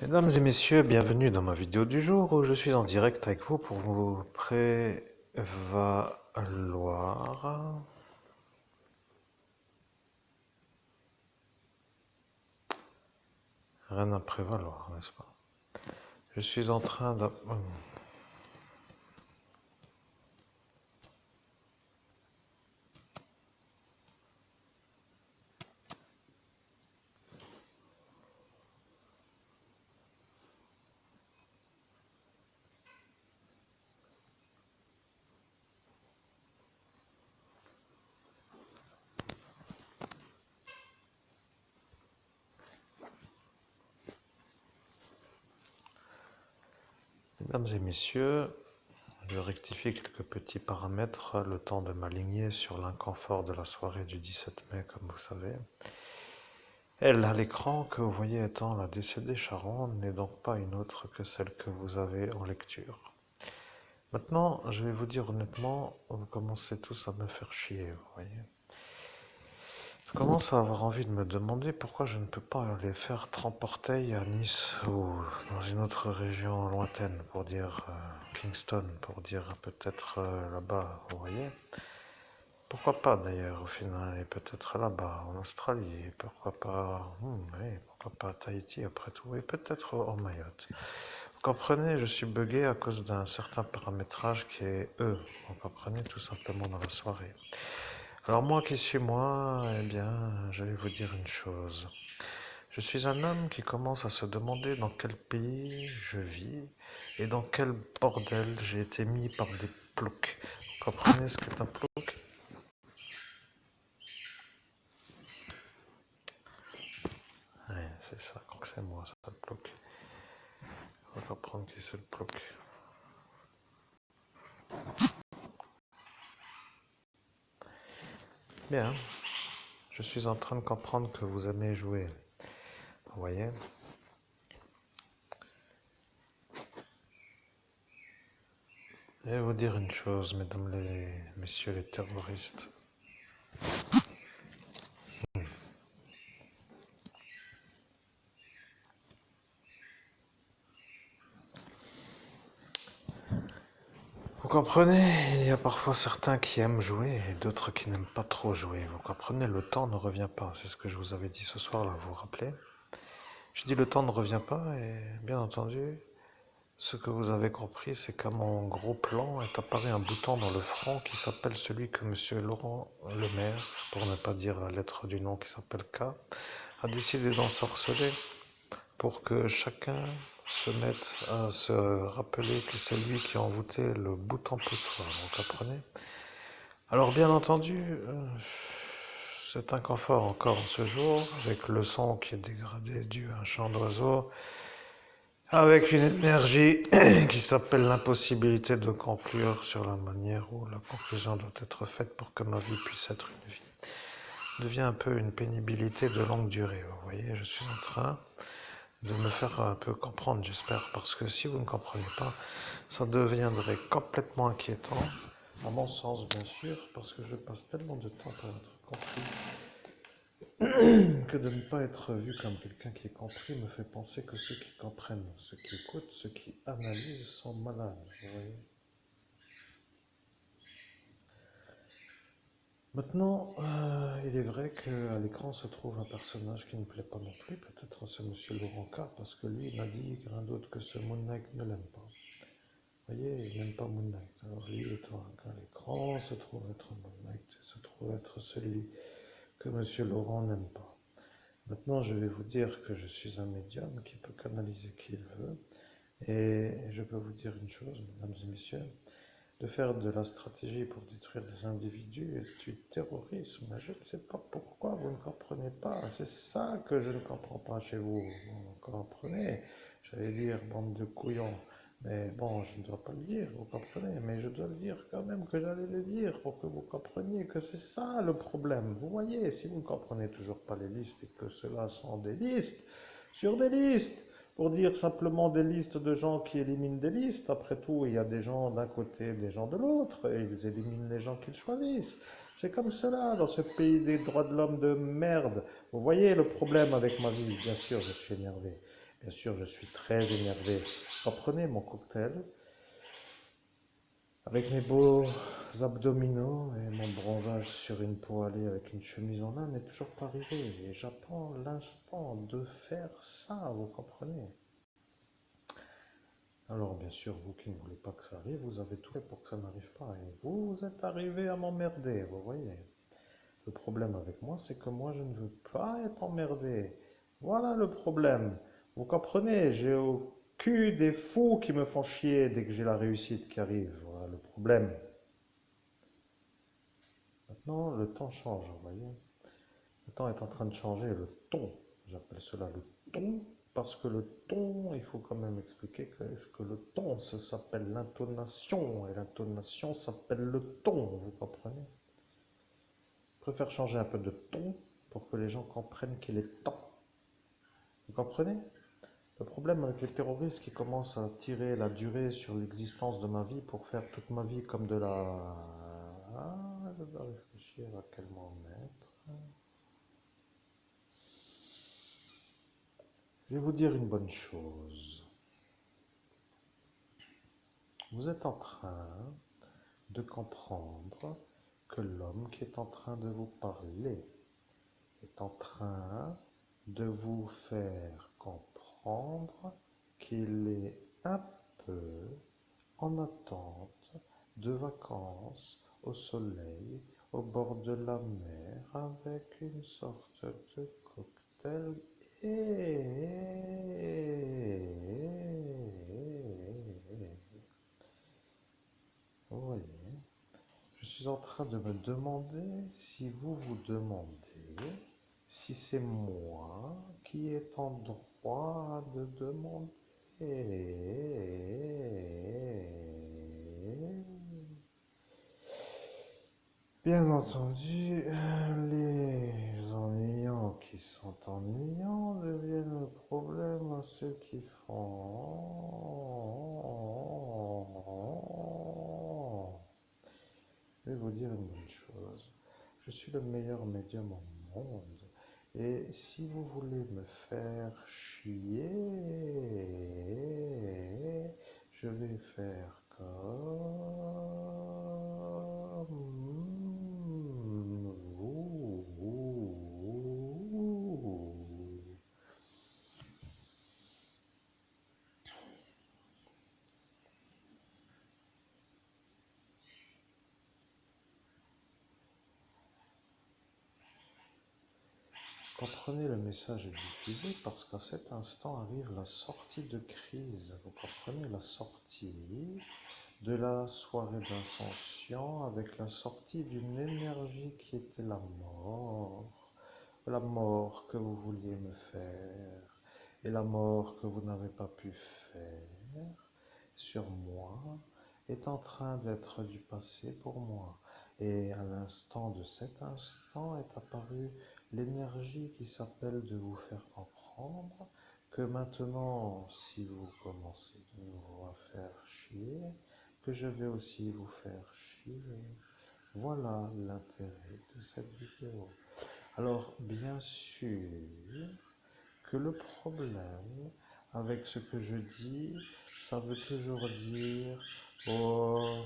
Mesdames et messieurs, bienvenue dans ma vidéo du jour où je suis en direct avec vous pour vous prévaloir. Rien à prévaloir, n'est-ce pas? Je suis en train de... Mesdames et messieurs, je rectifie quelques petits paramètres, le temps de m'aligner sur l'inconfort de la soirée du 17 mai, comme vous savez. Elle, à l'écran, que vous voyez étant la décédée Sharon, n'est donc pas une autre que celle que vous avez en lecture. Maintenant, je vais vous dire honnêtement, vous commencez tous à me faire chier, vous voyez. Je commence à avoir envie de me demander pourquoi je ne peux pas aller faire 30 orteils à Nice ou dans une autre région lointaine, pour dire Kingston, pour dire peut-être là-bas, vous voyez. Pourquoi pas d'ailleurs au final, et peut-être là-bas, en Australie, pourquoi pas, oui, pourquoi pas à Tahiti après tout, et peut-être en Mayotte. Vous comprenez, je suis bugué à cause d'un certain paramétrage qui est eux, vous comprenez, tout simplement dans la soirée. Alors moi qui suis moi, eh bien, je vais vous dire une chose. Je suis un homme qui commence à se demander dans quel pays je vis et dans quel bordel j'ai été mis par des ploucs. Vous comprenez ce qu'est un plouc? Ouais, c'est ça, donc c'est moi, ça, le plouc. On va comprendre qui c'est le plouc. Bien, je suis en train de comprendre que vous aimez jouer. Vous voyez? Je vais vous dire une chose, mesdames les messieurs les terroristes. Vous comprenez, il y a parfois certains qui aiment jouer et d'autres qui n'aiment pas trop jouer. Vous comprenez, le temps ne revient pas. C'est ce que je vous avais dit ce soir, là, vous vous rappelez? Je dis le temps ne revient pas et bien entendu, ce que vous avez compris, c'est qu'à mon gros plan est apparu un bouton dans le front qui s'appelle celui que M. Laurent Le Maire, pour ne pas dire la lettre du nom qui s'appelle K, a décidé d'ensorceler pour que chacun se mette à se rappeler que c'est lui qui a envoûté le bouton poussoir, vous comprenez? Alors bien entendu, c'est inconfort encore en ce jour, avec le son qui est dégradé dû à un chant d'oiseau, avec une énergie qui s'appelle l'impossibilité de conclure sur la manière où la conclusion doit être faite pour que ma vie puisse être une vie. Devient un peu une pénibilité de longue durée, vous voyez, je suis en train de me faire un peu comprendre, j'espère, parce que si vous ne comprenez pas, ça deviendrait complètement inquiétant, à mon sens bien sûr, parce que je passe tellement de temps pour être compris, que de ne pas être vu comme quelqu'un qui est compris me fait penser que ceux qui comprennent, ceux qui écoutent, ceux qui analysent sont malades, vous voyez. Maintenant, il est vrai qu'à l'écran se trouve un personnage qui ne plaît pas non plus, peut-être c'est Monsieur Laurent K, parce que lui n'a dit rien d'autre que ce Moon Knight ne l'aime pas. Vous voyez, il n'aime pas Moon Knight. Alors lui, étant à l'écran, se trouve être Moon Knight, se trouve être celui que Monsieur Laurent n'aime pas. Maintenant, je vais vous dire que je suis un médium qui peut canaliser qui il veut. Et je peux vous dire une chose, mesdames et messieurs, de faire de la stratégie pour détruire des individus est du terrorisme. Je ne sais pas pourquoi vous ne comprenez pas. C'est ça que je ne comprends pas chez vous. Vous comprenez? J'allais dire bande de couillons. Mais bon, je ne dois pas le dire, vous comprenez? Mais je dois le dire quand même que j'allais le dire pour que vous compreniez que c'est ça le problème. Vous voyez, si vous ne comprenez toujours pas les listes et que cela sont des listes sur des listes, pour dire simplement des listes de gens qui éliminent des listes. Après tout, il y a des gens d'un côté, des gens de l'autre, et ils éliminent les gens qu'ils choisissent. C'est comme cela dans ce pays des droits de l'homme de merde. Vous voyez le problème avec ma vie, bien sûr, je suis énervé. Bien sûr, je suis très énervé. Reprenez mon cocktail avec mes beaux abdominaux et mon bronzage sur une poêlée avec une chemise en lin n'est toujours pas arrivé. Et j'attends l'instant de faire ça, vous comprenez? Alors bien sûr, vous qui ne voulez pas que ça arrive, vous avez tout fait pour que ça n'arrive pas. Et vous êtes arrivé à m'emmerder, vous voyez. Le problème avec moi, c'est que moi, je ne veux pas être emmerdé. Voilà le problème. Vous comprenez, j'ai au cul des fous qui me font chier dès que j'ai la réussite qui arrive. Voilà le problème. Maintenant, le temps change, vous voyez. Le temps est en train de changer, le ton. J'appelle cela le ton, parce que le ton, il faut quand même expliquer que est-ce que le ton, ça s'appelle l'intonation, et l'intonation s'appelle le ton, vous comprenez? Je préfère changer un peu de ton pour que les gens comprennent qu'il est temps. Vous comprenez? Le problème avec les terroristes qui commencent à tirer la durée sur l'existence de ma vie pour faire toute ma vie comme de la... Ah, je dois réfléchir à quel mot mettre. Je vais vous dire une bonne chose. Vous êtes en train de comprendre que l'homme qui est en train de vous parler est en train de vous faire comprendre qu'il est un peu en attente de vacances au soleil, au bord de la mer, avec une sorte de cocktail. Vous voyez, je suis en train de me demander si vous vous demandez si c'est moi qui est en droit de demander. Bien entendu, les ennuyants qui sont ennuyants deviennent le problème à ceux qui font. Je vais vous dire une bonne chose. Je suis le meilleur médium au monde. Et si vous voulez me faire chier, je vais faire comme vous. Comprenez, le message est diffusé parce qu'à cet instant arrive la sortie de crise. Vous comprenez la sortie de la soirée d'ascension avec la sortie d'une énergie qui était la mort que vous vouliez me faire et la mort que vous n'avez pas pu faire sur moi est en train d'être du passé pour moi. Et à l'instant de cet instant est apparue l'énergie qui s'appelle de vous faire comprendre que maintenant, si vous commencez de nouveau à faire chier, que je vais aussi vous faire chier. Voilà l'intérêt de cette vidéo. Alors, bien sûr que le problème avec ce que je dis, ça veut toujours dire oh,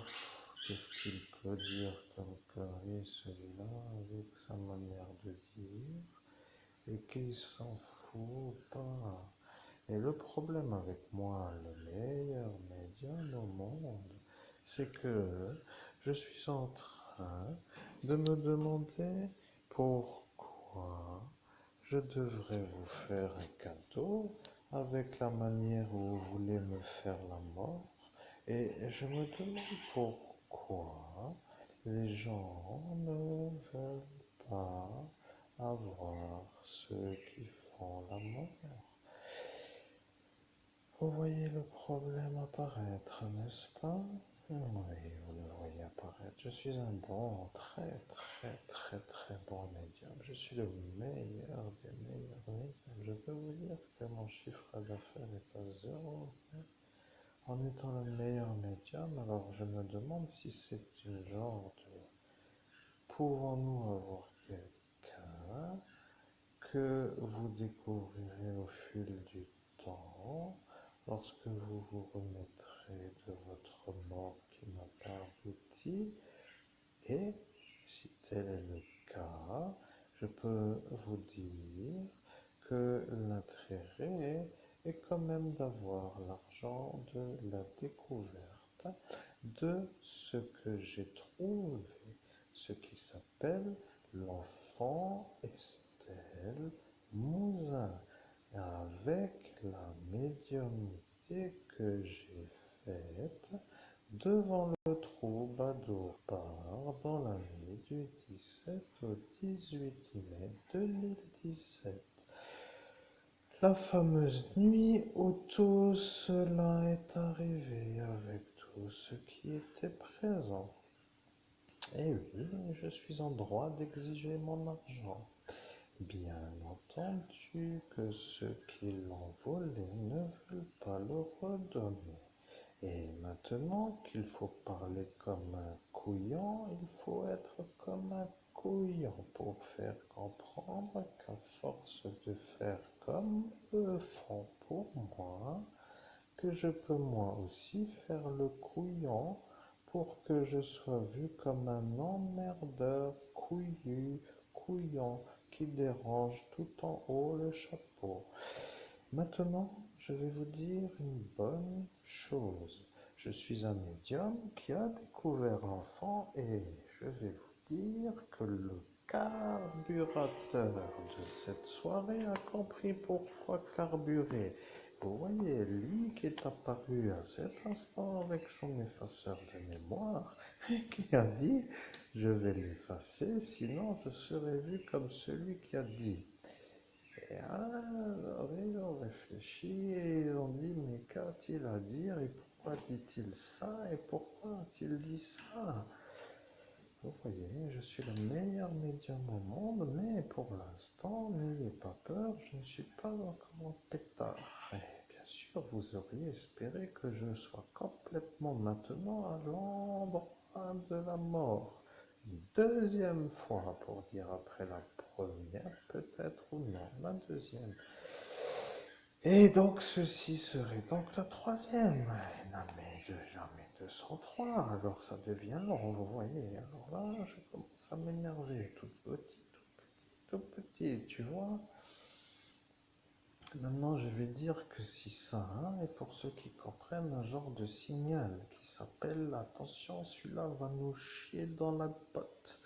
qu'est-ce qu'il peut dire comme connerie celui-là avec sa manière de dire et qu'il s'en fout pas. Et le problème avec moi, le meilleur médium au monde, c'est que je suis en train de me demander pourquoi je devrais vous faire un cadeau avec la manière où vous voulez me faire la mort. Et je me demande pourquoi les gens ne veulent pas avoir ceux qui font la mort. Vous voyez le problème apparaître, n'est-ce pas? Oui, vous le voyez apparaître. Je suis un bon, très bon médium. Je suis le meilleur des meilleurs médiums. Je peux vous dire que mon chiffre d'affaires est à zéro. En étant le meilleur médium, alors je me demande si c'est une genre de... Pouvons-nous avoir quelqu'un que vous découvrirez au fil du temps lorsque vous vous remettrez de votre mort qui n'a pas abouti, et si tel est le cas, je peux vous dire que l'intérêt est quand même d'avoir l'argent de la découverte de ce que j'ai trouvé, ce qui s'appelle l'enfant Estelle Mouzin, avec la médiumnité que j'ai faite devant le troubadour bar dans la nuit du 17 au 18 mai 2017. La fameuse nuit où tout cela est arrivé avec tout ce qui était présent. Et oui, je suis en droit d'exiger mon argent. Bien entendu que ceux qui l'ont volé ne veulent pas le redonner. Et maintenant qu'il faut parler comme un couillon, il faut être comme un couillon pour faire comprendre qu'à force de faire comme eux font pour moi, que je peux moi aussi faire le couillon pour que je sois vu comme un emmerdeur couillon qui dérange tout en haut le chapeau. Maintenant, je vais vous dire une bonne chose. Je suis un médium qui a découvert l'enfant et je vais vous dire que le carburateur de cette soirée a compris pourquoi carburer. Vous voyez, lui qui est apparu à cet instant avec son effaceur de mémoire et qui a dit « Je vais l'effacer, sinon je serai vu comme celui qui a dit ». Et alors, ils ont réfléchi et ils ont dit, mais qu'a-t-il à dire et pourquoi dit-il ça et pourquoi a-t-il dit ça? Vous voyez, je suis le meilleur médium au monde, mais pour l'instant, n'ayez pas peur, je ne suis pas encore en pétard. Et bien sûr, vous auriez espéré que je sois complètement maintenant à l'endroit de la mort. Une deuxième fois, pour dire après la première, peut-être ou non, la deuxième. Et donc, ceci serait donc la troisième. Non, mais jamais 203, alors ça devient long, vous voyez. Alors là, je commence à m'énerver, tout petit, tout petit, tu vois. Maintenant, je vais dire que si ça, et pour ceux qui comprennent, un genre de signal qui s'appelle attention, celui-là va nous chier dans la botte.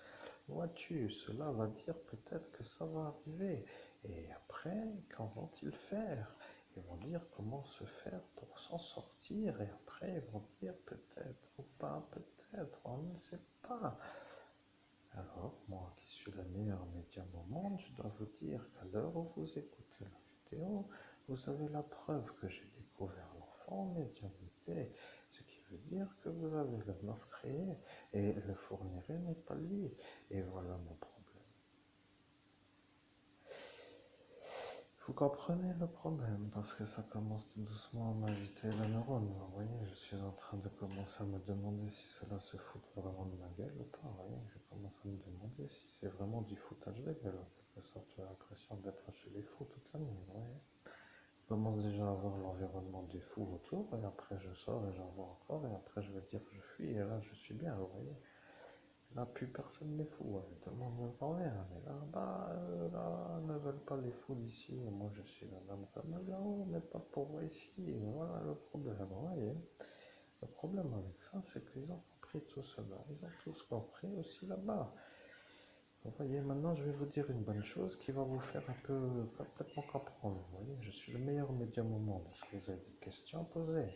Vois-tu, cela va dire peut-être que ça va arriver. Et après, qu'en vont-ils faire? Ils vont dire comment se faire pour s'en sortir. Et après, ils vont dire peut-être ou pas, peut-être, on ne sait pas. Alors, moi qui suis le meilleur médium au monde, je dois vous dire qu'à l'heure où vous écoutez la vidéo, vous avez la preuve que j'ai découvert l'enfant en médiumnité, ce qui veut dire que vous avez le meurtrier et le fourniret n'est pas lui. Et voilà mon problème. Vous comprenez le problème, parce que ça commence tout doucement à m'agiter la neurone. Vous voyez, je suis en train de commencer à me demander si cela se fout vraiment de ma gueule ou pas. Vous voyez, je commence à me demander si c'est vraiment du foutage de gueule. En quelque sorte, j'ai l'impression d'être chez les fous toute la nuit. Vous voyez, je commence déjà à voir l'environnement des fous autour, et après je sors et j'en vois encore, et après je vais dire que je fuis, et là je suis bien, vous voyez. Là, plus personne n'est fou, ouais. Tout le monde me parle bien, mais là, ne veulent pas les fous d'ici. Moi, je suis là-bas comme là-haut, mais pas pour moi ici. Voilà le problème, vous voyez. Le problème avec ça, c'est qu'ils ont compris tout cela. Ils ont tous compris aussi là-bas. Vous voyez, maintenant, je vais vous dire une bonne chose qui va vous faire un peu complètement comprendre. Vous voyez, je suis le meilleur médium au monde. Est-ce que vous avez des questions posées?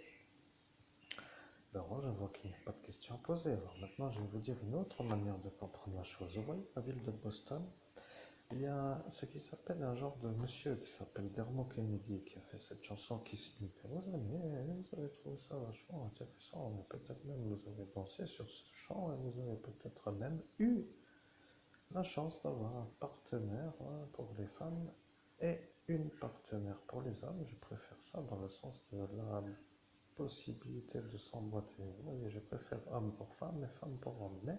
Alors, je vois qu'il n'y a pas de questions à poser. Alors maintenant, je vais vous dire une autre manière de comprendre la chose. Vous voyez, la ville de Boston, il y a ce qui s'appelle un genre de monsieur qui s'appelle Dermot Kennedy qui a fait cette chanson Kiss Me. Vous avez trouvé ça vachement intéressant, mais peut-être même vous avez dansé sur ce chant et vous avez peut-être même eu la chance d'avoir un partenaire pour les femmes et une partenaire pour les hommes. Je préfère ça dans le sens de la possibilité de s'emboîter. Vous voyez, je préfère homme pour femme et femme pour homme. Mais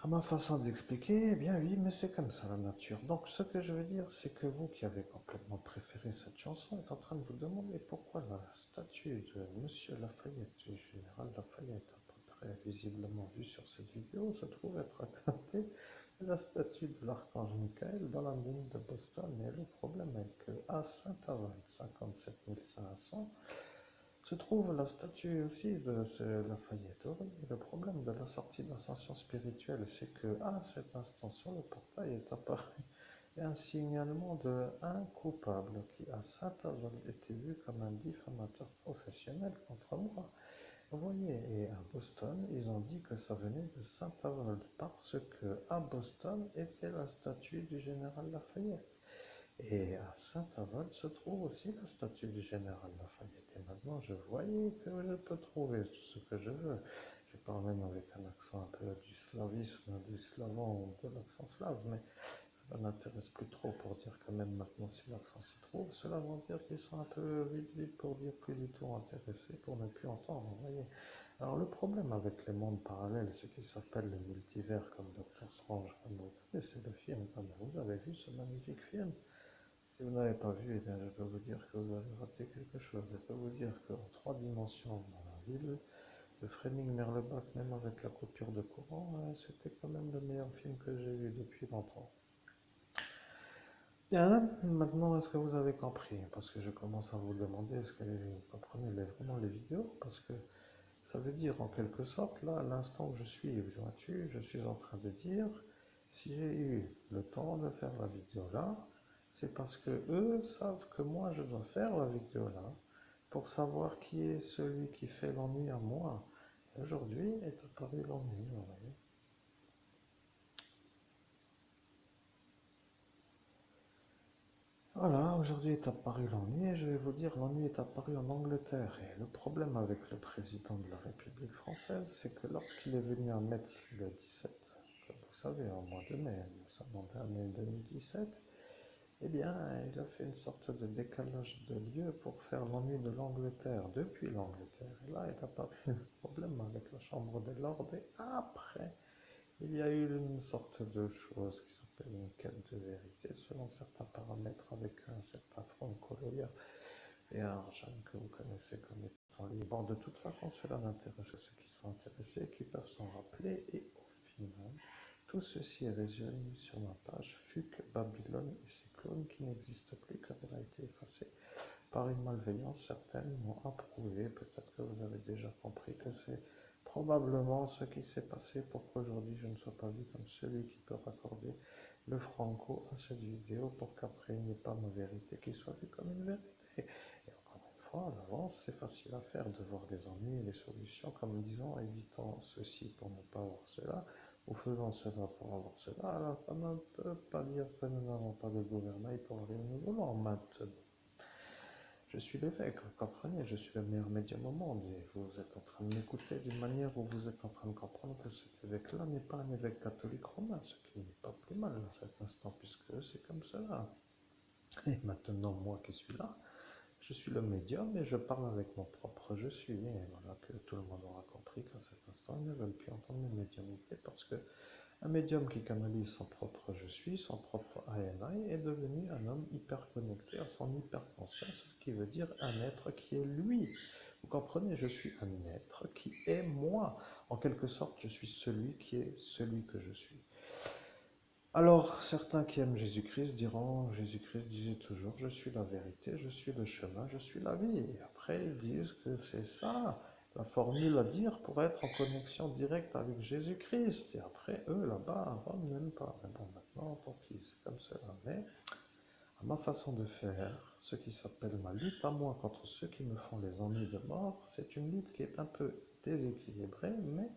À ma façon d'expliquer, eh bien oui, mais c'est comme ça la nature. Donc ce que je veux dire, c'est que vous qui avez complètement préféré cette chanson êtes en train de vous demander pourquoi la statue de Monsieur Lafayette, du général Lafayette, à peu près visiblement vue sur cette vidéo, se trouve être à côté de la statue de l'archange Michael dans la mine de Boston. Et le problème est qu'à Saint-Avold, 57 500, se trouve la statue aussi de ce Lafayette. Oui, le problème de la sortie d'ascension spirituelle, c'est que à cet instant sur le portail est apparu un signalement de un coupable qui à Saint-Avold était vu comme un diffamateur professionnel contre moi. Vous voyez, et à Boston, ils ont dit que ça venait de Saint-Avold parce que à Boston était la statue du général Lafayette. Et à Saint-Avold se trouve aussi la statue du général Lafayette. Et maintenant, je voyais que je peux trouver tout ce que je veux. Je parle même avec un accent un peu du slavisme, du slavon, de l'accent slave, mais ça n'intéresse plus trop pour dire que même maintenant, si l'accent s'y trouve, cela veut dire qu'ils sont un peu vite pour dire plus du tout intéressés, pour ne plus entendre, vous voyez. Alors le problème avec les mondes parallèles, ce qui s'appelle le multivers, comme Doctor Strange, comme vous connaissez le film, comme vous avez vu ce magnifique film. Si vous n'avez pas vu, eh bien, je peux vous dire que vous avez raté quelque chose. Je peux vous dire qu'en 3 dimensions dans la ville, de Fleming-Merlebach, même avec la coupure de courant, c'était quand même le meilleur film que j'ai vu depuis longtemps. Bien, maintenant, est-ce que vous avez compris? Parce que je commence à vous demander, est-ce que vous comprenez vraiment les vidéos? Parce que ça veut dire, en quelque sorte, là, à l'instant où je suis, vois-tu, je suis en train de dire, si j'ai eu le temps de faire la vidéo là, c'est parce que eux savent que moi, je dois faire la vidéo là, pour savoir qui est celui qui fait l'ennui à moi. Et aujourd'hui est apparu l'ennui, vous voyez. Voilà, aujourd'hui est apparu l'ennui et je vais vous dire l'ennui est apparu en Angleterre. Et le problème avec le président de la République française, c'est que lorsqu'il est venu à Metz le 17, comme vous savez, en mois de mai, nous sommes en mai 2017, eh bien, il a fait une sorte de décalage de lieu pour faire l'ennui de l'Angleterre, depuis l'Angleterre. Et là est apparu le problème avec la Chambre des Lords et après. Il y a eu une sorte de chose qui s'appelle une quête de vérité selon certains paramètres avec un certain Frank Coloya et un Arjan que vous connaissez comme étant libre. Bon, de toute façon, cela n'intéresse que ceux qui sont intéressés, qui peuvent s'en rappeler. Et au final, tout ceci est résumé sur ma page FUC Babylone et ses clones qui n'existent plus car elle a été effacée par une malveillance certaine, m'ont approuvé. Peut-être que vous avez déjà compris que c'est probablement ce qui s'est passé pour qu'aujourd'hui je ne sois pas vu comme celui qui peut raccorder le franco à cette vidéo pour qu'après il n'y ait pas ma vérité qui soit vue comme une vérité. Et encore une fois, à l'avance, c'est facile à faire de voir les ennuis et les solutions comme disant évitons ceci pour ne pas avoir cela ou faisons cela pour avoir cela. Alors on ne peut pas dire que nous n'avons pas de gouvernail pour aller où nous voulons maintenant. Je suis l'évêque, vous comprenez, je suis le meilleur médium au monde et vous êtes en train de m'écouter d'une manière où vous êtes en train de comprendre que cet évêque-là n'est pas un évêque catholique romain, ce qui n'est pas plus mal à cet instant puisque c'est comme cela. Et maintenant, moi qui suis là, je suis le médium et je parle avec mon propre je suis. Et voilà que tout le monde aura compris qu'à cet instant, ils ne veulent plus entendre mes médiumnités parce que un médium qui canalise son propre je suis, son propre ANI, est devenu un homme hyper connecté à son hyper-conscience, ce qui veut dire un être qui est lui. Vous comprenez, je suis un être qui est moi. En quelque sorte, je suis celui qui est celui que je suis. Alors, certains qui aiment Jésus-Christ diront, Jésus-Christ disait toujours, je suis la vérité, je suis le chemin, je suis la vie. Et après, ils disent que c'est ça, la formule à dire pour être en connexion directe avec Jésus-Christ. Et après, eux, là-bas, à Rome, n'aiment pas. Mais bon, maintenant, tant pis, c'est comme cela. Mais, à ma façon de faire, ce qui s'appelle ma lutte à moi contre ceux qui me font les ennuis de mort, c'est une lutte qui est un peu déséquilibrée, mais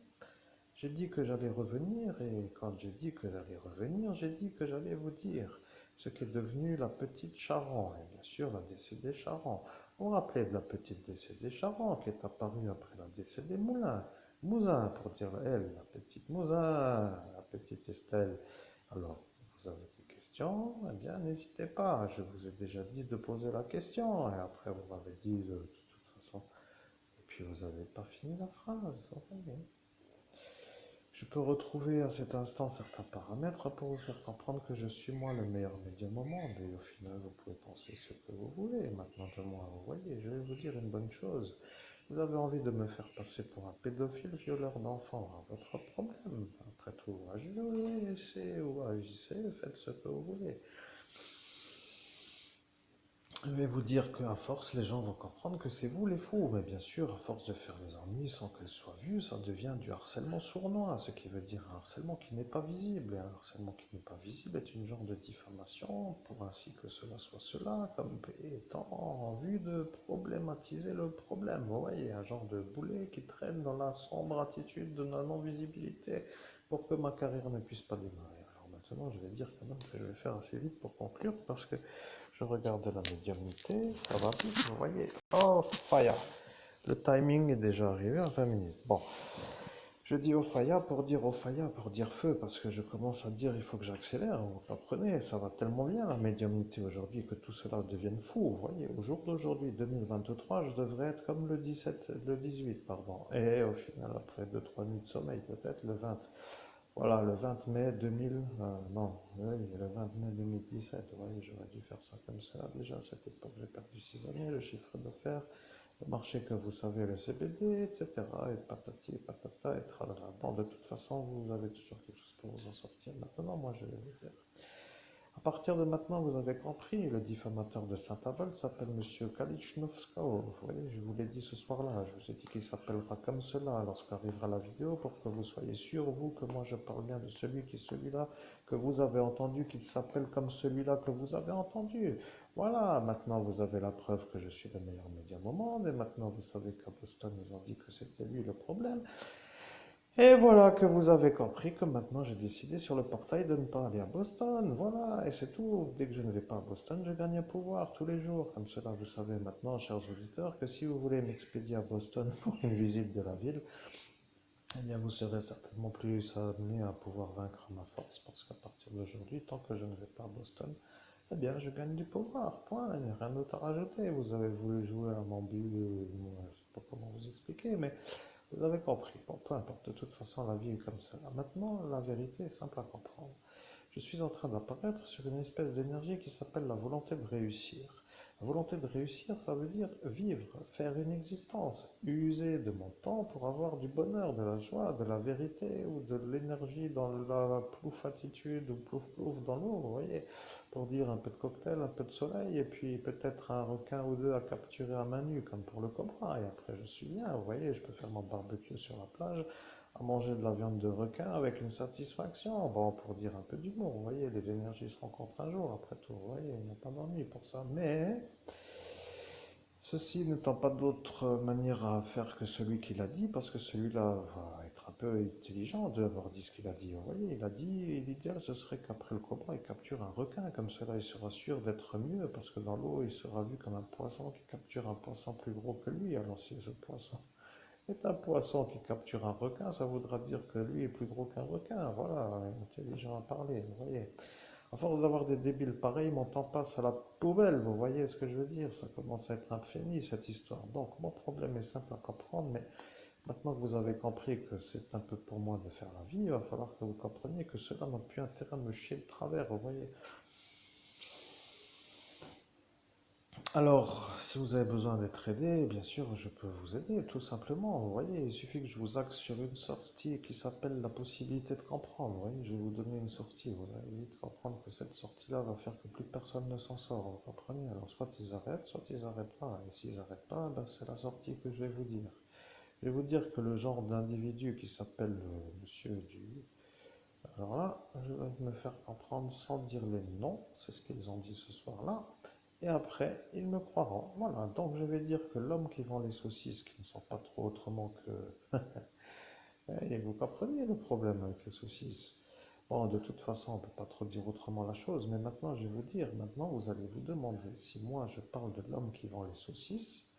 j'ai dit que j'allais revenir, et quand j'ai dit que j'allais revenir, j'ai dit que j'allais vous dire ce qu'est devenu la petite Charon, et bien sûr la décédée Charon. Vous vous rappelez de la petite décédée Charon qui est apparue après la décédée Moulin, Mouzin pour dire elle, la petite Mouzin, la petite Estelle. Alors, vous avez des questions? Eh bien, n'hésitez pas, je vous ai déjà dit de poser la question, et après vous m'avez dit de toute façon, et puis vous n'avez pas fini la phrase, vous voyez. Je peux retrouver à cet instant certains paramètres pour vous faire comprendre que je suis moi le meilleur médium au monde. Et au final, vous pouvez penser ce que vous voulez maintenant de moi. Vous voyez, je vais vous dire une bonne chose. Vous avez envie de me faire passer pour un pédophile violeur d'enfants, votre problème. Après tout, agissez ou agissez, faites ce que vous voulez. Je vais vous dire qu'à force, les gens vont comprendre que c'est vous les fous. Mais bien sûr, à force de faire les ennuis sans qu'elles soient vues, ça devient du harcèlement sournois, ce qui veut dire un harcèlement qui n'est pas visible. Et un harcèlement qui n'est pas visible est une genre de diffamation, pour ainsi que cela soit cela, comme étant en vue de problématiser le problème. Vous voyez, un genre de boulet qui traîne dans la sombre attitude de la non-visibilité pour que ma carrière ne puisse pas démarrer. Alors maintenant, je vais dire quand même que je vais faire assez vite pour conclure, parce que je regarde la médiumnité, ça va vite, vous voyez. Oh, fire. Le timing est déjà arrivé à 20 minutes. Bon, je dis au faya pour dire feu, parce que je commence à dire il faut que j'accélère, vous comprenez, ça va tellement bien la médiumnité aujourd'hui que tout cela devienne fou. Vous voyez, au jour d'aujourd'hui, 2023, je devrais être comme le 17, le 18, pardon. Et au final, après 2-3 nuits de sommeil, peut-être le 20. Voilà, le 20 mai 2000, non, oui, le 20 mai 2017, oui, j'aurais dû faire ça comme ça. Déjà, à cette époque, j'ai perdu 6 années, le chiffre d'affaires, le marché que vous savez, le CBD, etc. Et patati et patata et tralala. Bon, de toute façon, vous avez toujours quelque chose pour vous en sortir. Maintenant, moi, je vais vous dire. À partir de maintenant, vous avez compris, le diffamateur de Saint-Avold s'appelle Monsieur Kalichnovskao. Vous voyez, je vous l'ai dit ce soir-là. Je vous ai dit qu'il s'appellera comme cela lorsqu'arrivera la vidéo pour que vous soyez sûr, vous, que moi je parle bien de celui qui est celui-là que vous avez entendu, qu'il s'appelle comme celui-là que vous avez entendu. Voilà, maintenant vous avez la preuve que je suis le meilleur médium au monde et maintenant vous savez qu'à Boston, ils ont dit que c'était lui le problème. Et voilà que vous avez compris que maintenant j'ai décidé sur le portail de ne pas aller à Boston. Voilà, et c'est tout. Dès que je ne vais pas à Boston, je gagne un pouvoir tous les jours. Comme cela, vous savez maintenant, chers auditeurs, que si vous voulez m'expédier à Boston pour une visite de la ville, eh bien vous serez certainement plus amené à pouvoir vaincre ma force. Parce qu'à partir d'aujourd'hui, tant que je ne vais pas à Boston, eh bien je gagne du pouvoir. Point. Il n'y a rien d'autre à rajouter. Vous avez voulu jouer à mon but, je ne sais pas comment vous expliquer, mais vous avez compris. Bon, peu importe. De toute façon, la vie est comme ça. Maintenant, la vérité est simple à comprendre. Je suis en train d'apparaître sur une espèce d'énergie qui s'appelle la volonté de réussir. La volonté de réussir, ça veut dire vivre, faire une existence, user de mon temps pour avoir du bonheur, de la joie, de la vérité ou de l'énergie dans la plouf attitude ou plouf plouf dans l'eau, vous voyez, pour dire un peu de cocktail, un peu de soleil et puis peut-être un requin ou deux à capturer à main nue comme pour le cobra et après je suis bien, vous voyez, je peux faire mon barbecue sur la plage à manger de la viande de requin avec une satisfaction. Bon, pour dire un peu d'humour, vous voyez, les énergies se rencontrent un jour, après tout, vous voyez, il n'y a pas d'ennui pour ça. Mais, ceci n'étant pas d'autre manière à faire que celui qui l'a dit, parce que celui-là va être un peu intelligent d'avoir dit ce qu'il a dit. Vous voyez, il a dit, l'idéal ce serait qu'après le cobra, il capture un requin, comme cela il sera sûr d'être mieux, parce que dans l'eau, il sera vu comme un poisson qui capture un poisson plus gros que lui. Alors si ce poisson est un poisson qui capture un requin, ça voudra dire que lui est plus gros qu'un requin. Voilà, intelligent à parler, vous voyez. À force d'avoir des débiles pareils, mon temps passe à la poubelle, vous voyez ce que je veux dire. Ça commence à être un infini cette histoire. Donc, mon problème est simple à comprendre, mais maintenant que vous avez compris que c'est un peu pour moi de faire la vie, il va falloir que vous compreniez que cela n'a plus intérêt à me chier de travers, vous voyez. Alors, si vous avez besoin d'être aidé, bien sûr, je peux vous aider, tout simplement. Vous voyez, il suffit que je vous axe sur une sortie qui s'appelle la possibilité de comprendre. Vous voyez, je vais vous donner une sortie. Vous allez vite comprendre que cette sortie-là va faire que plus personne ne s'en sort. Vous comprenez? Alors, soit ils arrêtent pas. Et s'ils n'arrêtent pas, ben, c'est la sortie que je vais vous dire. Je vais vous dire que le genre d'individu qui s'appelle Monsieur du... Alors là, je vais me faire comprendre sans dire les noms. C'est ce qu'ils ont dit ce soir-là. Et après, ils me croiront. Voilà, donc je vais dire que l'homme qui vend les saucisses, qui ne sont pas trop autrement que... Et vous comprenez le problème avec les saucisses. Bon, de toute façon, on ne peut pas trop dire autrement la chose, mais maintenant, je vais vous dire, maintenant, vous allez vous demander si moi, je parle de l'homme qui vend les saucisses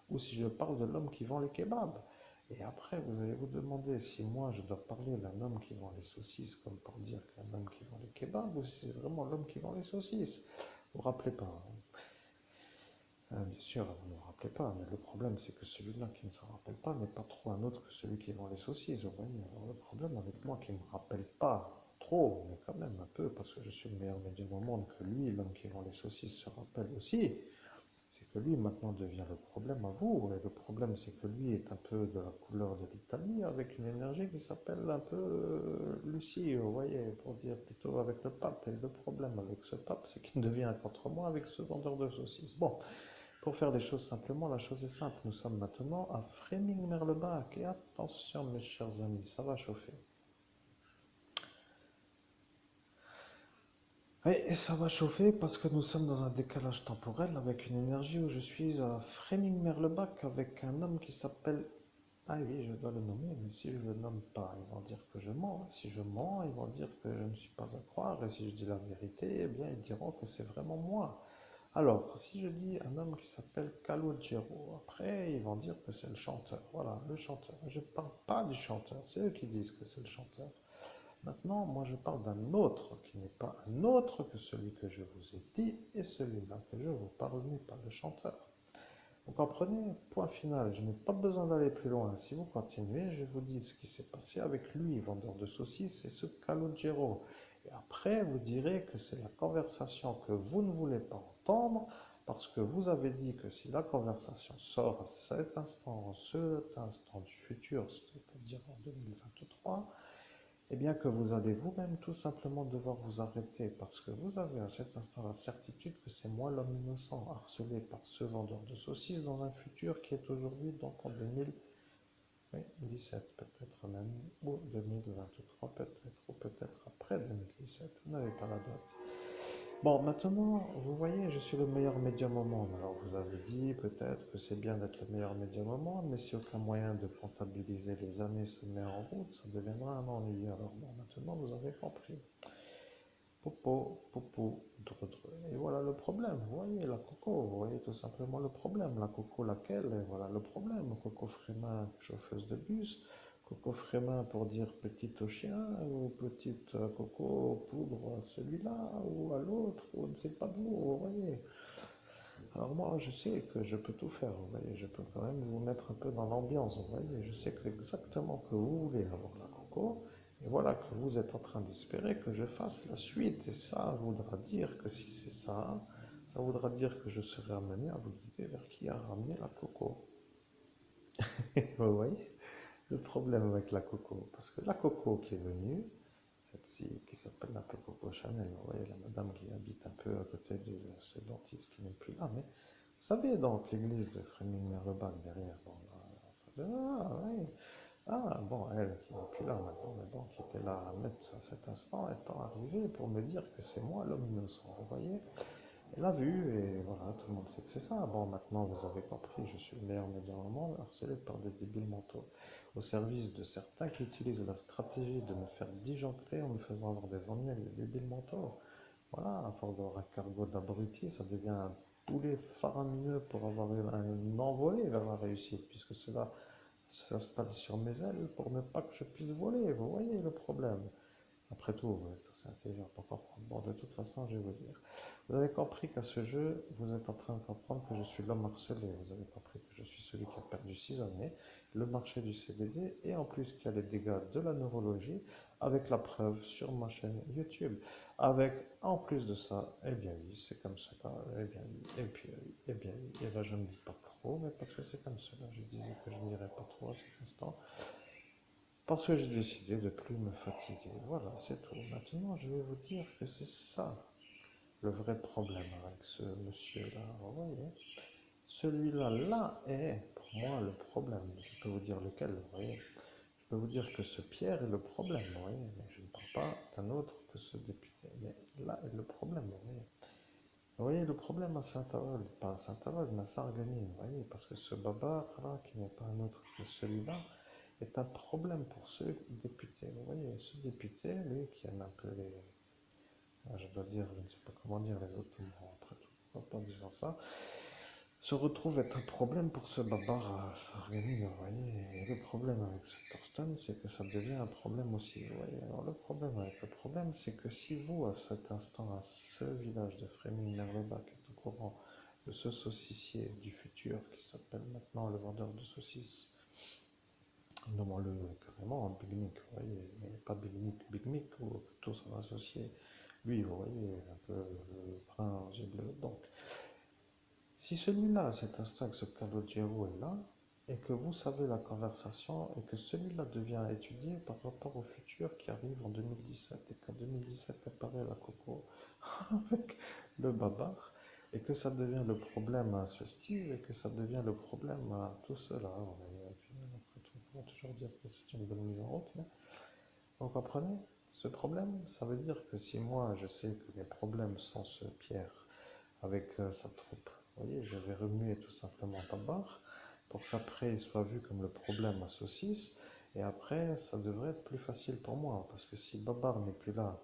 ou si je parle de l'homme qui vend les kebabs. Et après, vous allez vous demander si moi, je dois parler d'un homme qui vend les saucisses comme pour dire qu'un homme qui vend les kebabs ou si c'est vraiment l'homme qui vend les saucisses. Vous vous rappelez pas, hein. Bien sûr, vous ne vous rappelez pas, mais le problème c'est que celui-là qui ne s'en rappelle pas n'est pas trop un autre que celui qui vend les saucisses, vous voyez. Alors le problème avec moi qui ne me rappelle pas trop, mais quand même un peu, parce que je suis le meilleur médium au monde, que lui, l'homme qui vend les saucisses, se rappelle aussi, c'est que lui maintenant devient le problème à vous. Et le problème c'est que lui est un peu de la couleur de l'Italie, avec une énergie qui s'appelle un peu Lucie, vous voyez, pour dire plutôt avec le pape. Et le problème avec ce pape, c'est qu'il devient contre moi avec ce vendeur de saucisses. Bon, pour faire les choses simplement, la chose est simple. Nous sommes maintenant à Fréming-Merlebach. Et attention, mes chers amis, ça va chauffer. Et ça va chauffer parce que nous sommes dans un décalage temporel avec une énergie où je suis à Fréming-Merlebach avec un homme qui s'appelle... Ah oui, je dois le nommer, mais si je ne le nomme pas, ils vont dire que je mens. Si je mens, ils vont dire que je ne suis pas à croire. Et si je dis la vérité, eh bien, ils diront que c'est vraiment moi. Alors, si je dis un homme qui s'appelle Calogero, après ils vont dire que c'est le chanteur. Voilà, le chanteur. Je ne parle pas du chanteur, c'est eux qui disent que c'est le chanteur. Maintenant, moi je parle d'un autre qui n'est pas un autre que celui que je vous ai dit, et celui-là que je vous parle n'est pas le chanteur. Vous comprenez? Point final, je n'ai pas besoin d'aller plus loin. Si vous continuez, je vous dis ce qui s'est passé avec lui, vendeur de saucisses, et ce Calogero. Et après, vous direz que c'est la conversation que vous ne voulez pas entendre, parce que vous avez dit que si la conversation sort à cet instant, en cet instant du futur, c'est-à-dire en 2023, eh bien que vous allez vous-même tout simplement devoir vous arrêter parce que vous avez à cet instant la certitude que c'est moi l'homme innocent harcelé par ce vendeur de saucisses dans un futur qui est aujourd'hui donc en 2017 peut-être même, ou 2023 peut-être, ou peut-être après 2017, vous n'avez pas la date. Bon, maintenant, vous voyez, je suis le meilleur médium au monde. Alors, vous avez dit peut-être que c'est bien d'être le meilleur médium au monde, mais si aucun moyen de comptabiliser les années se met en route, ça deviendra un ennui. Alors, bon, maintenant, vous avez compris. Popo, popo, dre. Et voilà le problème. Vous voyez la coco, vous voyez tout simplement le problème. La coco, laquelle? Et voilà le problème. Coco Frémin, chauffeuse de bus. Coco Frémin pour dire petite au chien, ou petite coco poudre à celui-là, ou à l'autre, ou on ne sait pas d'où, vous voyez. Alors moi, je sais que je peux tout faire, vous voyez. Je peux quand même vous mettre un peu dans l'ambiance, vous voyez. Je sais que exactement que vous voulez avoir la coco. Et voilà que vous êtes en train d'espérer que je fasse la suite. Et ça voudra dire que si c'est ça, ça voudra dire que je serai amené à vous guider vers qui a ramené la coco. Vous voyez le problème avec la coco. Parce que la coco qui est venue, cette-ci qui s'appelle un peu Coco Chanel, vous voyez la madame qui habite un peu à côté de ce dentiste qui n'est plus là, mais vous savez donc l'église de Fréming-Merlebach derrière, bon, oui. Ah, bon, elle qui n'est plus là maintenant, mais bon, qui était là à Metz à cet instant, étant arrivée pour me dire que c'est moi l'homme innocent, vous voyez. Elle a vu, et voilà, tout le monde sait que c'est ça. Bon, maintenant, vous avez compris, je suis le meilleur médium au monde, harcelé par des débiles mentaux, au service de certains qui utilisent la stratégie de me faire disjoncter en me faisant avoir des ennuis avec des débiles mentaux. Voilà, à force d'avoir un cargo d'abrutis, ça devient un poulet faramineux pour avoir un envolé vers la réussite, puisque cela s'installe sur mes ailes pour ne pas que je puisse voler. Vous voyez le problème. Après tout, vous êtes assez intelligent pour comprendre. Bon, de toute façon, je vais vous dire. Vous avez compris qu'à ce jeu, vous êtes en train de comprendre que je suis l'homme harcelé. Vous avez compris que je suis celui qui a perdu 6 années, le marché du CBD et en plus qu'il y a les dégâts de la neurologie avec la preuve sur ma chaîne YouTube. Avec, en plus de ça, eh bien oui, c'est comme ça. Eh bien oui, et puis oui, eh bien oui. Et là, je ne dis pas trop, mais parce que c'est comme cela. Je disais que je n'irais pas trop à cet instant. Parce que j'ai décidé de plus me fatiguer. Voilà, c'est tout. Maintenant, je vais vous dire que c'est ça le vrai problème avec ce monsieur-là. Vous voyez, celui-là, là est pour moi le problème. Je peux vous dire lequel, vous voyez. Je peux vous dire que ce Pierre est le problème, vous voyez. Mais je ne parle pas d'un autre que ce député. Mais là est le problème, vous voyez. Vous voyez le problème à Saint-Avold, pas à Saint-Avold, mais à Sarreguemines, vous voyez, parce que ce Babar-là, qui n'est pas un autre que celui-là, est un problème pour ce député. Vous voyez, ce député, lui, qui aime un peu les... Je dois dire, je ne sais pas comment dire les Ottomans, après tout, en disant ça, se retrouve être un problème pour ce Babar à Sarreguemines, vous voyez. Et le problème avec ce Torsten, c'est que ça devient un problème aussi, vous voyez. Alors le problème avec le problème, c'est que si vous, à cet instant, à ce village de Fréming-Merlebach, êtes au courant de ce saucissier du futur qui s'appelle maintenant le vendeur de saucisses. Nommons-le carrément Big Mick, vous voyez, mais pas Big Mick, Big Mick, ou plutôt son associé. Lui, vous voyez, un peu le brun aux yeux bleus. Donc, si celui-là, cet instinct, ce Calogero est là, et que vous savez la conversation, et que celui-là devient étudié par rapport au futur qui arrive en 2017, et qu'en 2017 apparaît la Coco avec le babar, et que ça devient le problème à ce Steve, et que ça devient le problème à tout cela. Et puis, après tout, on va toujours dire que c'est une bonne mise en route, mais vous comprenez? Ce problème, ça veut dire que si moi je sais que mes problèmes sont ce Pierre avec sa troupe, vous voyez, je vais remuer tout simplement Babar pour qu'après il soit vu comme le problème à Saucisse, et après ça devrait être plus facile pour moi, parce que si Babar n'est plus là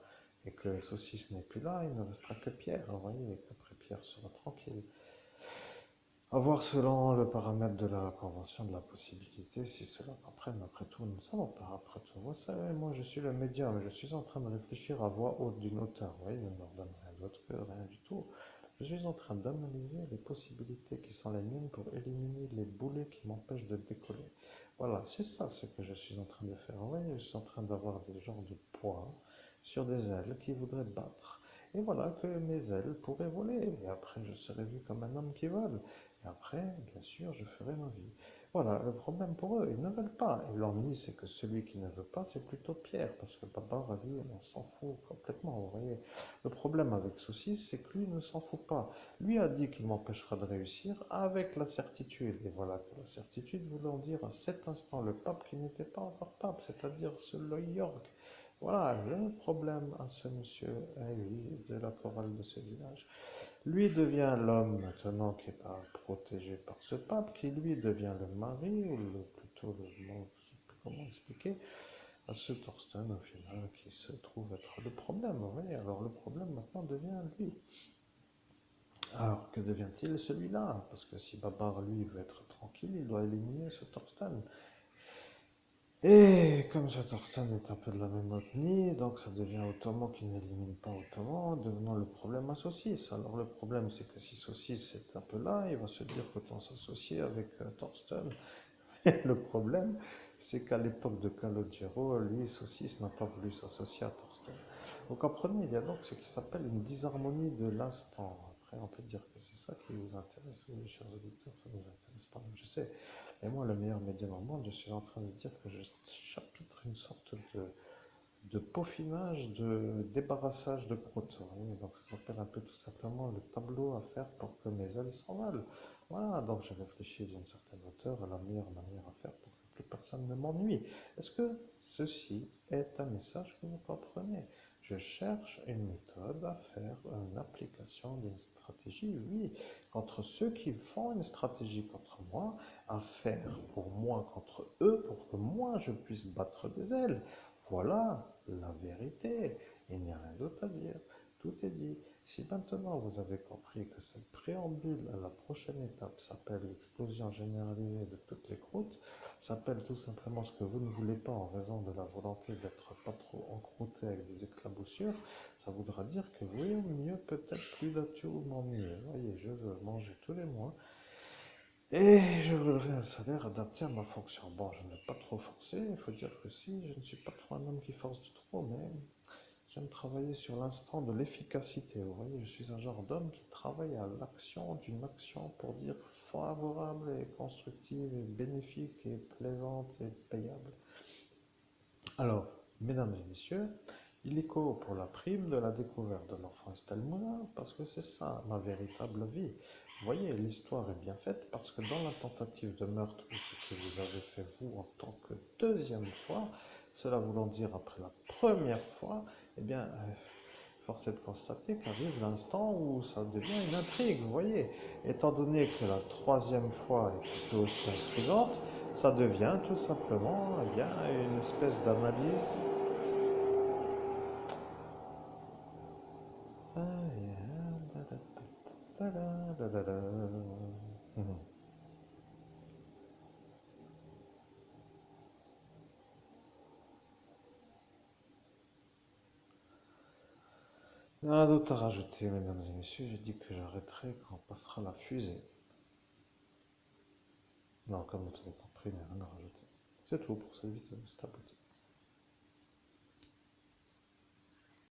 et que Saucisse n'est plus là, il ne restera que Pierre, vous voyez, et qu'après Pierre sera tranquille. À voir selon le paramètre de la convention de la possibilité, si cela comprenne. Après tout, nous ne savons pas. Après tout, vous savez, moi je suis le médium, je suis en train de réfléchir à voix haute d'une hauteur. Vous voyez, je ne leur donne rien d'autre que rien du tout. Je suis en train d'analyser les possibilités qui sont les miennes pour éliminer les boulets qui m'empêchent de décoller. Voilà, c'est ça ce que je suis en train de faire. Vous voyez, je suis en train d'avoir des genres de poids sur des ailes qui voudraient battre. Et voilà que mes ailes pourraient voler. Et après, je serais vu comme un homme qui vole. Et après, bien sûr, je ferai ma vie. Voilà, le problème pour eux, ils ne veulent pas. Et l'ennui, c'est que celui qui ne veut pas, c'est plutôt Pierre, parce que Babar, lui, on s'en fout complètement, vous voyez. Le problème avec Saucisse, c'est que lui ne s'en fout pas. Lui a dit qu'il m'empêchera de réussir avec la certitude. Et voilà que la certitude voulant dire à cet instant le pape qui n'était pas encore pape, c'est-à-dire ce Lloyd York. Voilà le problème à ce monsieur, oui, de la chorale de ce village. Lui devient l'homme maintenant qui est à protéger par ce pape, qui lui devient le mari, ou plutôt le, je ne sais plus comment expliquer, à ce Thorsten au final qui se trouve être le problème. Vous voyez, alors le problème maintenant devient lui. Alors que devient-il celui-là? Parce que si Babar lui veut être tranquille, il doit éliminer ce Thorsten. Et comme ce Thorsten est un peu de la même ethnie, donc ça devient Ottoman qui n'élimine pas Ottoman, devenant le problème à Saucisse. Alors le problème c'est que si Saucisse est un peu là, il va se dire qu'autant s'associer avec Thorsten. Et le problème c'est qu'à l'époque de Calogero, lui, Saucisse n'a pas voulu s'associer à Thorsten. Vous comprenez, il y a donc ce qui s'appelle une disharmonie de l'instant. Après on peut dire que c'est ça qui vous intéresse, oui, chers auditeurs, ça ne nous intéresse pas, je sais. Et moi, le meilleur médium au monde, je suis en train de dire que je chapitre une sorte de peaufinage, de débarrassage de croûte. Donc ça s'appelle un peu tout simplement le tableau à faire pour que mes ailes s'envolent. Voilà, donc j'ai réfléchi d'une certaine hauteur à la meilleure manière à faire pour que plus personne ne m'ennuie. Est-ce que ceci est un message que vous comprenez? Je cherche une méthode à faire, une application d'une stratégie, oui, contre ceux qui font une stratégie contre moi, à faire pour moi contre eux, pour que moi je puisse battre des ailes. Voilà la vérité. Il n'y a rien d'autre à dire. Tout est dit. Si maintenant vous avez compris que cette préambule à la prochaine étape s'appelle l'explosion généralisée de toutes les croûtes, s'appelle tout simplement ce que vous ne voulez pas en raison de la volonté d'être pas trop encrouté avec des éclaboussures, ça voudra dire que vous voulez mieux peut-être plus d'atouts m'ennuyer. Voyez, je veux manger tous les mois et je voudrais un salaire adapté à ma fonction. Bon, je n'ai pas trop forcé, il faut dire que si, je ne suis pas trop un homme qui force de trop, mais j'aime travailler sur l'instant de l'efficacité. Vous voyez, je suis un genre d'homme qui travaille à l'action d'une action pour dire favorable et constructive et bénéfique et plaisante et payable. Alors, mesdames et messieurs, illico pour la prime de la découverte de l'enfant Estelle Moulin, parce que c'est ça ma véritable vie. Vous voyez, l'histoire est bien faite parce que dans la tentative de meurtre, ou ce que vous avez fait vous en tant que deuxième fois, cela voulant dire après la première fois, eh bien, force est de constater qu'arrive l'instant où ça devient une intrigue, vous voyez. Étant donné que la troisième fois est tout aussi intrigante, ça devient tout simplement eh bien, une espèce d'analyse. Rien d'autre à rajouter, mesdames et messieurs. J'ai dit que j'arrêterai quand on passera la fusée. Non, comme vous avez compris, il n'y a rien à rajouter. C'est tout pour cette vidéo. C'est à